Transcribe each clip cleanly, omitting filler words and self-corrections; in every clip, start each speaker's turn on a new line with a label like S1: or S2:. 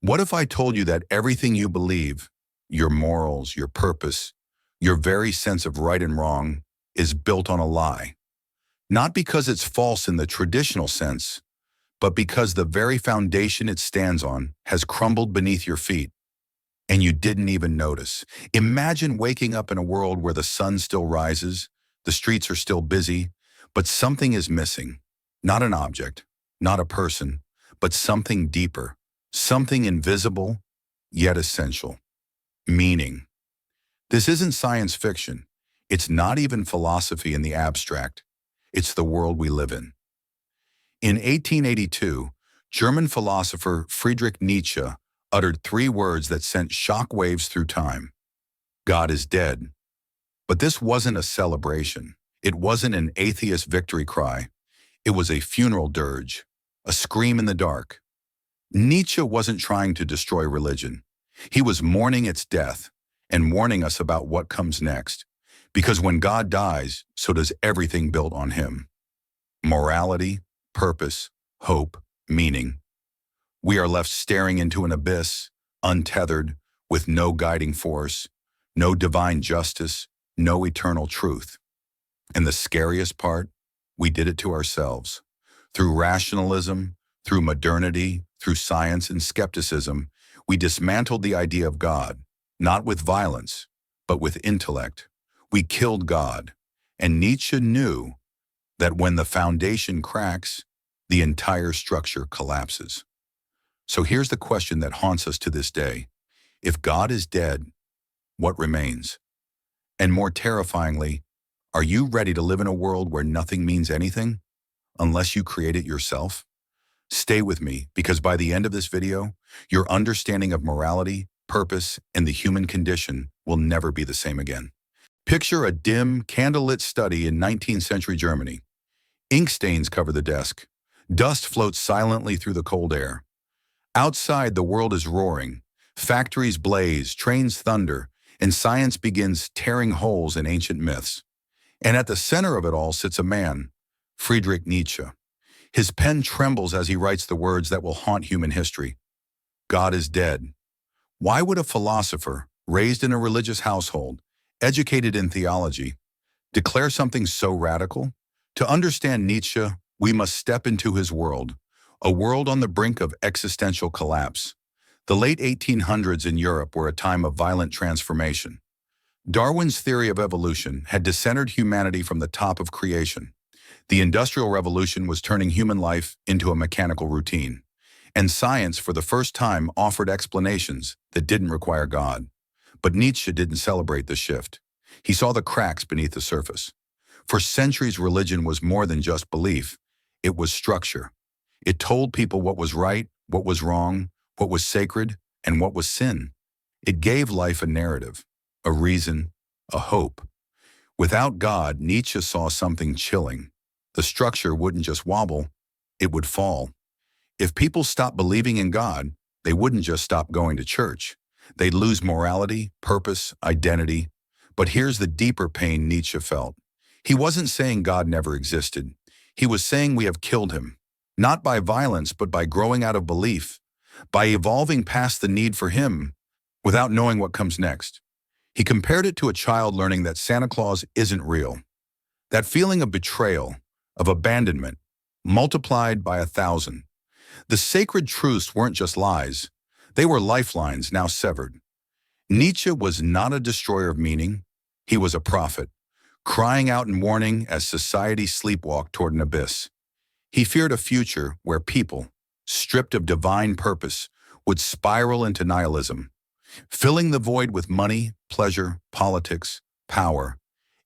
S1: What if I told you that everything you believe, your morals, your purpose, your very sense of right and wrong, is built on a lie? Not because it's false in the traditional sense, but because the very foundation it stands on has crumbled beneath your feet, and you didn't even notice. Imagine waking up in a world where the sun still rises, the streets are still busy, but something is missing. Not an object, not a person, but something deeper, something invisible, yet essential. Meaning. This isn't science fiction. It's not even philosophy in the abstract. It's the world we live in. In 1882, German philosopher Friedrich Nietzsche uttered three words that sent shock waves through time. God is dead. But this wasn't a celebration. It wasn't an atheist victory cry. It was a funeral dirge, a scream in the dark. Nietzsche wasn't trying to destroy religion. He was mourning its death and warning us about what comes next. Because when God dies, so does everything built on him. Morality, purpose, hope, meaning. We are left staring into an abyss, untethered, with no guiding force, no divine justice, no eternal truth. And the scariest part, we did it to ourselves. Through rationalism, through modernity, through science and skepticism, we dismantled the idea of God, not with violence, but with intellect. We killed God, and Nietzsche knew that when the foundation cracks, the entire structure collapses. So here's the question that haunts us to this day. If God is dead, what remains? And more terrifyingly, are you ready to live in a world where nothing means anything, unless you create it yourself? Stay with me, because by the end of this video, your understanding of morality, purpose, and the human condition will never be the same again. Picture a dim, candlelit study in 19th century Germany. Ink stains cover the desk. Dust floats silently through the cold air. Outside, the world is roaring. Factories blaze, trains thunder, and science begins tearing holes in ancient myths. And at the center of it all sits a man, Friedrich Nietzsche. His pen trembles as he writes the words that will haunt human history. God is dead. Why would a philosopher, raised in a religious household, educated in theology, declare something so radical? To understand Nietzsche, we must step into his world, a world on the brink of existential collapse. The late 1800s in Europe were a time of violent transformation. Darwin's theory of evolution had decentered humanity from the top of creation. The Industrial Revolution was turning human life into a mechanical routine. And science, for the first time, offered explanations that didn't require God. But Nietzsche didn't celebrate the shift. He saw the cracks beneath the surface. For centuries, religion was more than just belief. It was structure. It told people what was right, what was wrong, what was sacred, and what was sin. It gave life a narrative, a reason, a hope. Without God, Nietzsche saw something chilling. The structure wouldn't just wobble, it would fall. If people stopped believing in God, they wouldn't just stop going to church. They'd lose morality, purpose, identity. But here's the deeper pain Nietzsche felt. He wasn't saying God never existed. He was saying we have killed him, not by violence, but by growing out of belief, by evolving past the need for him without knowing what comes next. He compared it to a child learning that Santa Claus isn't real. That feeling of betrayal, of abandonment, multiplied by 1,000. The sacred truths weren't just lies. They were lifelines now severed. Nietzsche was not a destroyer of meaning. He was a prophet, crying out in warning as society sleepwalked toward an abyss. He feared a future where people, stripped of divine purpose, would spiral into nihilism, filling the void with money, pleasure, politics, power,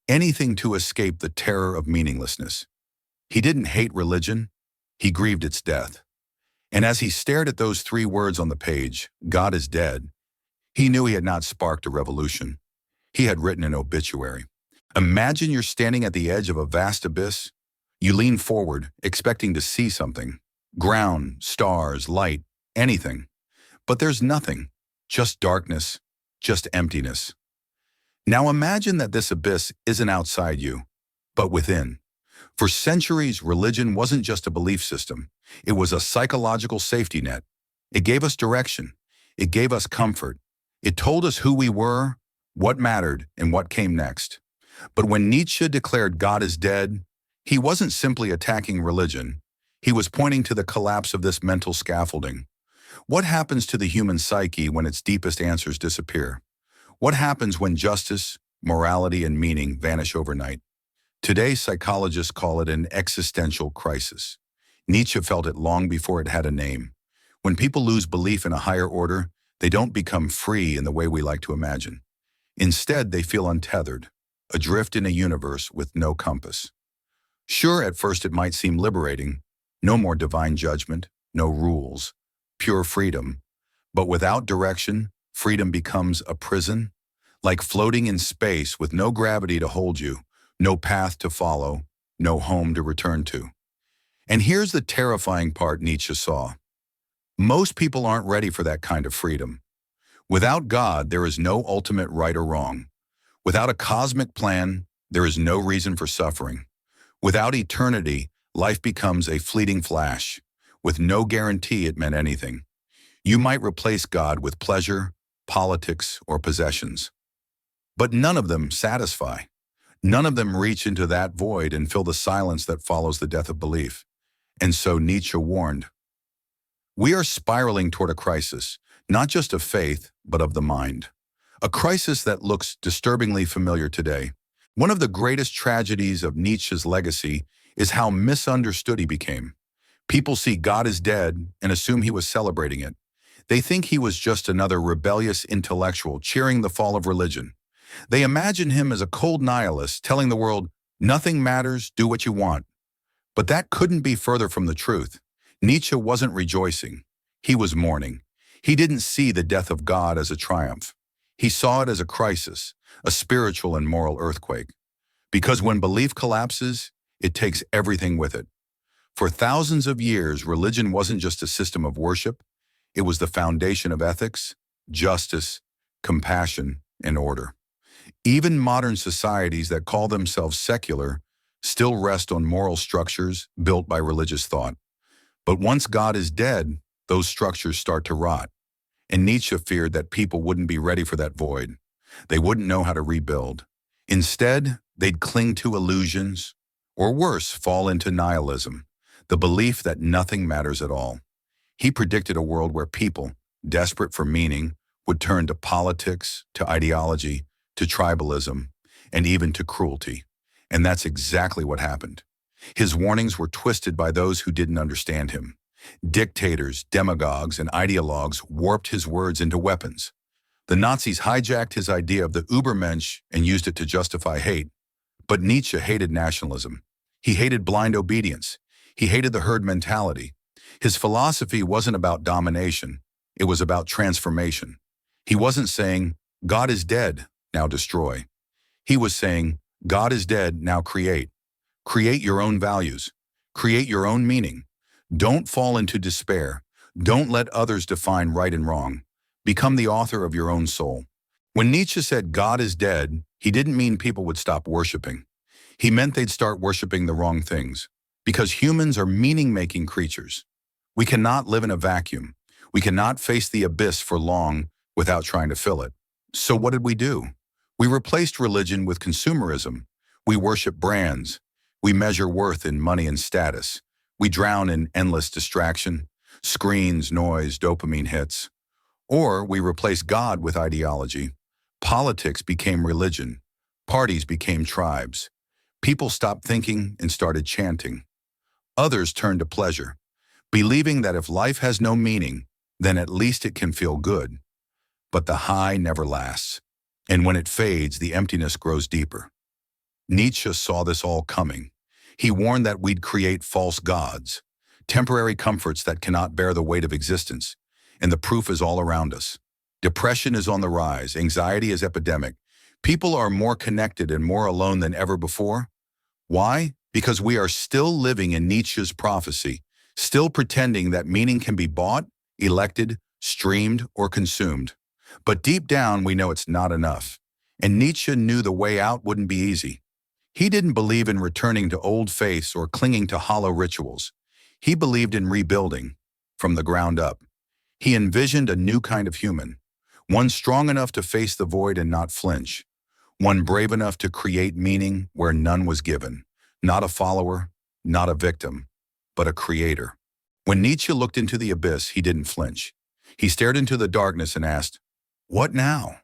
S1: anything to escape the terror of meaninglessness. He didn't hate religion, he grieved its death. And as he stared at those three words on the page, God is dead, he knew he had not sparked a revolution. He had written an obituary. Imagine you're standing at the edge of a vast abyss. You lean forward, expecting to see something. Ground, stars, light, anything. But there's nothing, just darkness, just emptiness. Now imagine that this abyss isn't outside you, but within. For centuries, religion wasn't just a belief system. It was a psychological safety net. It gave us direction. It gave us comfort. It told us who we were, what mattered, and what came next. But when Nietzsche declared God is dead, he wasn't simply attacking religion. He was pointing to the collapse of this mental scaffolding. What happens to the human psyche when its deepest answers disappear? What happens when justice, morality, and meaning vanish overnight? Today, psychologists call it an existential crisis. Nietzsche felt it long before it had a name. When people lose belief in a higher order, they don't become free in the way we like to imagine. Instead, they feel untethered, adrift in a universe with no compass. Sure, at first it might seem liberating. No more divine judgment, no rules, pure freedom. But without direction, freedom becomes a prison, like floating in space with no gravity to hold you, no path to follow, no home to return to. And here's the terrifying part Nietzsche saw. Most people aren't ready for that kind of freedom. Without God, there is no ultimate right or wrong. Without a cosmic plan, there is no reason for suffering. Without eternity, life becomes a fleeting flash, with no guarantee it meant anything. You might replace God with pleasure, politics, or possessions. But none of them satisfy. None of them reach into that void and fill the silence that follows the death of belief. And so Nietzsche warned, we are spiraling toward a crisis, not just of faith, but of the mind. A crisis that looks disturbingly familiar today. One of the greatest tragedies of Nietzsche's legacy is how misunderstood he became. People see God is dead and assume he was celebrating it. They think he was just another rebellious intellectual cheering the fall of religion. They imagine him as a cold nihilist telling the world, nothing matters, do what you want. But that couldn't be further from the truth. Nietzsche wasn't rejoicing. He was mourning. He didn't see the death of God as a triumph. He saw it as a crisis, a spiritual and moral earthquake. Because when belief collapses, it takes everything with it. For thousands of years, religion wasn't just a system of worship. It was the foundation of ethics, justice, compassion, and order. Even modern societies that call themselves secular still rest on moral structures built by religious thought. But once God is dead, those structures start to rot. And Nietzsche feared that people wouldn't be ready for that void. They wouldn't know how to rebuild. Instead, they'd cling to illusions, or worse, fall into nihilism, the belief that nothing matters at all. He predicted a world where people, desperate for meaning, would turn to politics, to ideology, to tribalism, and even to cruelty. And that's exactly what happened. His warnings were twisted by those who didn't understand him. Dictators, demagogues, and ideologues warped his words into weapons. The Nazis hijacked his idea of the Übermensch and used it to justify hate. But Nietzsche hated nationalism. He hated blind obedience. He hated the herd mentality. His philosophy wasn't about domination. It was about transformation. He wasn't saying, God is dead, now destroy. He was saying, God is dead, now create. Create your own values. Create your own meaning. Don't fall into despair. Don't let others define right and wrong. Become the author of your own soul. When Nietzsche said God is dead, he didn't mean people would stop worshiping. He meant they'd start worshiping the wrong things. Because humans are meaning-making creatures. We cannot live in a vacuum. We cannot face the abyss for long without trying to fill it. So what did we do? We replaced religion with consumerism. We worship brands. We measure worth in money and status. We drown in endless distraction, screens, noise, dopamine hits. Or we replace God with ideology. Politics became religion. Parties became tribes. People stopped thinking and started chanting. Others turned to pleasure, believing that if life has no meaning, then at least it can feel good. But the high never lasts. And when it fades, the emptiness grows deeper. Nietzsche saw this all coming. He warned that we'd create false gods, temporary comforts that cannot bear the weight of existence, and the proof is all around us. Depression is on the rise, anxiety is epidemic. People are more connected and more alone than ever before. Why? Because we are still living in Nietzsche's prophecy, still pretending that meaning can be bought, elected, streamed, or consumed. But deep down, we know it's not enough. And Nietzsche knew the way out wouldn't be easy. He didn't believe in returning to old faiths or clinging to hollow rituals. He believed in rebuilding from the ground up. He envisioned a new kind of human, one strong enough to face the void and not flinch, one brave enough to create meaning where none was given, not a follower, not a victim, but a creator. When Nietzsche looked into the abyss, he didn't flinch. He stared into the darkness and asked, "What now?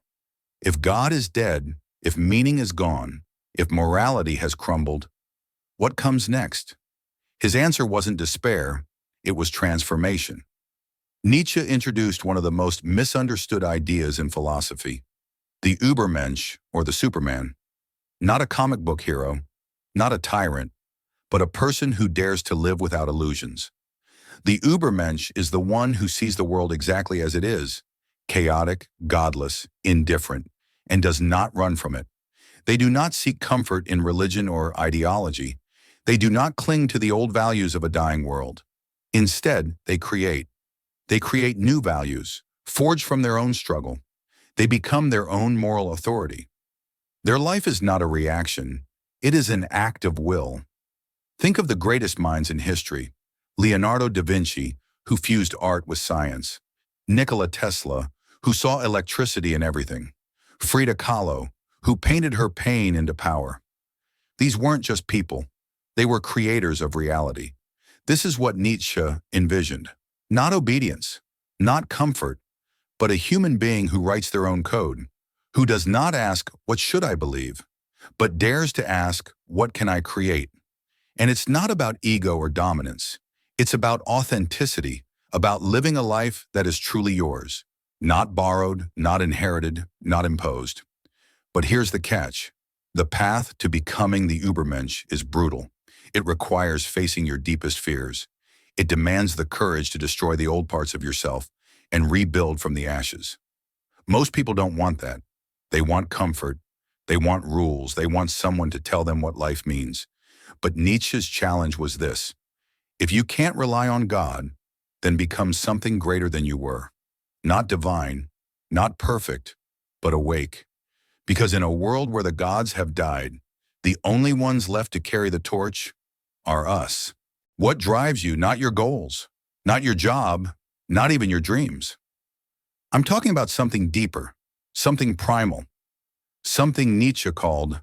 S1: If God is dead, if meaning is gone, if morality has crumbled, what comes next?" His answer wasn't despair, it was transformation. Nietzsche introduced one of the most misunderstood ideas in philosophy, the Übermensch, or the Superman. Not a comic book hero, not a tyrant, but a person who dares to live without illusions. The Übermensch is the one who sees the world exactly as it is, chaotic, godless, indifferent, and does not run from it. They do not seek comfort in religion or ideology. They do not cling to the old values of a dying world. Instead, they create. They create new values, forged from their own struggle. They become their own moral authority. Their life is not a reaction. It is an act of will. Think of the greatest minds in history. Leonardo da Vinci, who fused art with science. Nikola Tesla, who saw electricity in everything. Frida Kahlo, who painted her pain into power. These weren't just people. They were creators of reality. This is what Nietzsche envisioned. Not obedience, not comfort, but a human being who writes their own code, who does not ask, "What should I believe?" but dares to ask, "What can I create?" And it's not about ego or dominance. It's about authenticity, about living a life that is truly yours, not borrowed, not inherited, not imposed. But here's the catch. The path to becoming the Übermensch is brutal. It requires facing your deepest fears. It demands the courage to destroy the old parts of yourself and rebuild from the ashes. Most people don't want that. They want comfort. They want rules. They want someone to tell them what life means. But Nietzsche's challenge was this: if you can't rely on God, then become something greater than you were. Not divine, not perfect, but awake. Because in a world where the gods have died, the only ones left to carry the torch are us. What drives you? Not your goals, not your job, not even your dreams. I'm talking about something deeper, something primal, something Nietzsche called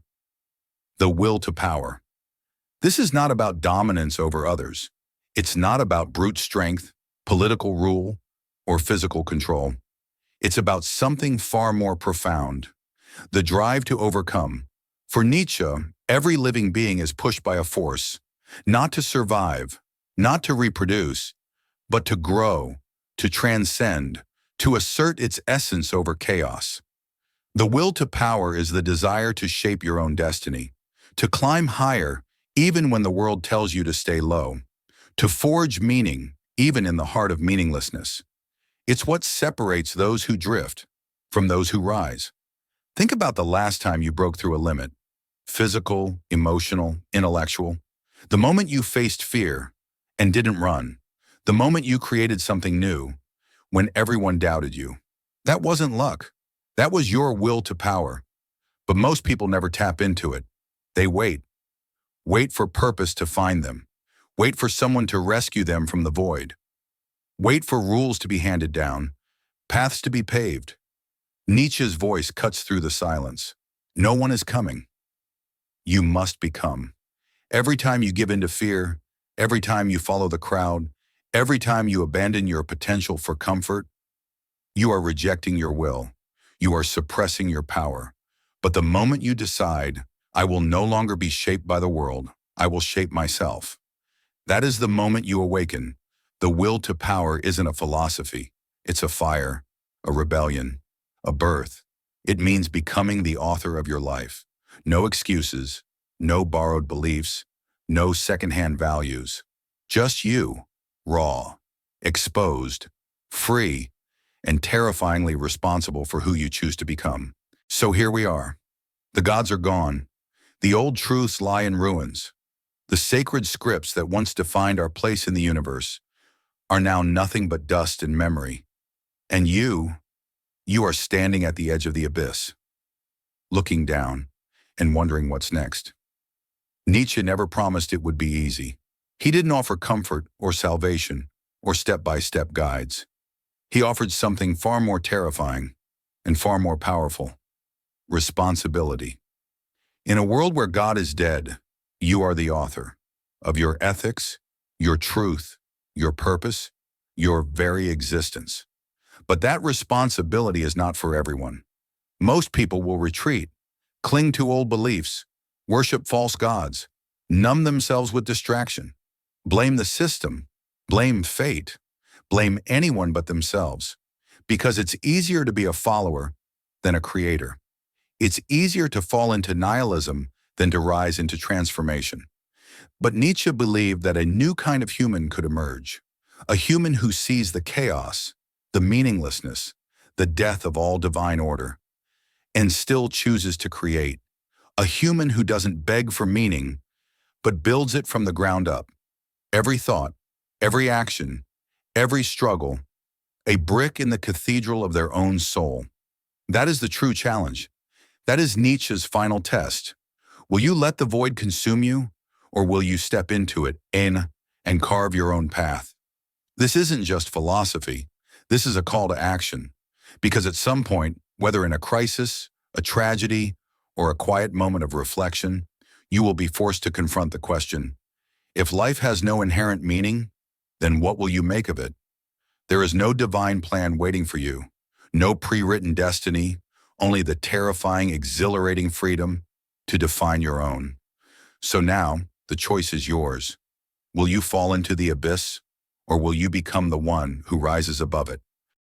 S1: the will to power. This is not about dominance over others. It's not about brute strength, political rule, or physical control. It's about something far more profound, the drive to overcome. For Nietzsche, every living being is pushed by a force, not to survive, not to reproduce, but to grow, to transcend, to assert its essence over chaos. The will to power is the desire to shape your own destiny, to climb higher even when the world tells you to stay low, to forge meaning even in the heart of meaninglessness. It's what separates those who drift from those who rise. Think about the last time you broke through a limit, physical, emotional, intellectual. The moment you faced fear and didn't run. The moment you created something new when everyone doubted you. That wasn't luck. That was your will to power. But most people never tap into it. They wait. Wait for purpose to find them. Wait for someone to rescue them from the void. Wait for rules to be handed down, paths to be paved. Nietzsche's voice cuts through the silence. No one is coming. You must become. Every time you give in to fear, every time you follow the crowd, every time you abandon your potential for comfort, you are rejecting your will. You are suppressing your power. But the moment you decide, "I will no longer be shaped by the world, I will shape myself," that is the moment you awaken. The will to power isn't a philosophy. It's a fire, a rebellion, a birth. It means becoming the author of your life. No excuses, no borrowed beliefs, no secondhand values. Just you, raw, exposed, free, and terrifyingly responsible for who you choose to become. So here we are. The gods are gone. The old truths lie in ruins. The sacred scripts that once defined our place in the universe are now nothing but dust and memory. And you are standing at the edge of the abyss, looking down and wondering what's next. Nietzsche never promised it would be easy. He didn't offer comfort or salvation or step-by-step guides. He offered something far more terrifying and far more powerful: responsibility. In a world where God is dead, you are the author of your ethics, your truth, your purpose, your very existence. But that responsibility is not for everyone. Most people will retreat, cling to old beliefs, worship false gods, numb themselves with distraction, blame the system, blame fate, blame anyone but themselves, because it's easier to be a follower than a creator. It's easier to fall into nihilism than to rise into transformation. But Nietzsche believed that a new kind of human could emerge, a human who sees the chaos, the meaninglessness, the death of all divine order, and still chooses to create, a human who doesn't beg for meaning, but builds it from the ground up. Every thought, every action, every struggle, a brick in the cathedral of their own soul. That is the true challenge. That is Nietzsche's final test. Will you let the void consume you, or will you step into it and carve your own path? This isn't just philosophy. This is a call to action. Because at some point, whether in a crisis, a tragedy, or a quiet moment of reflection, you will be forced to confront the question: if life has no inherent meaning, then what will you make of it? There is no divine plan waiting for you, no pre-written destiny, only the terrifying, exhilarating freedom to define your own. So now, the choice is yours. Will you fall into the abyss, or will you become the one who rises above it?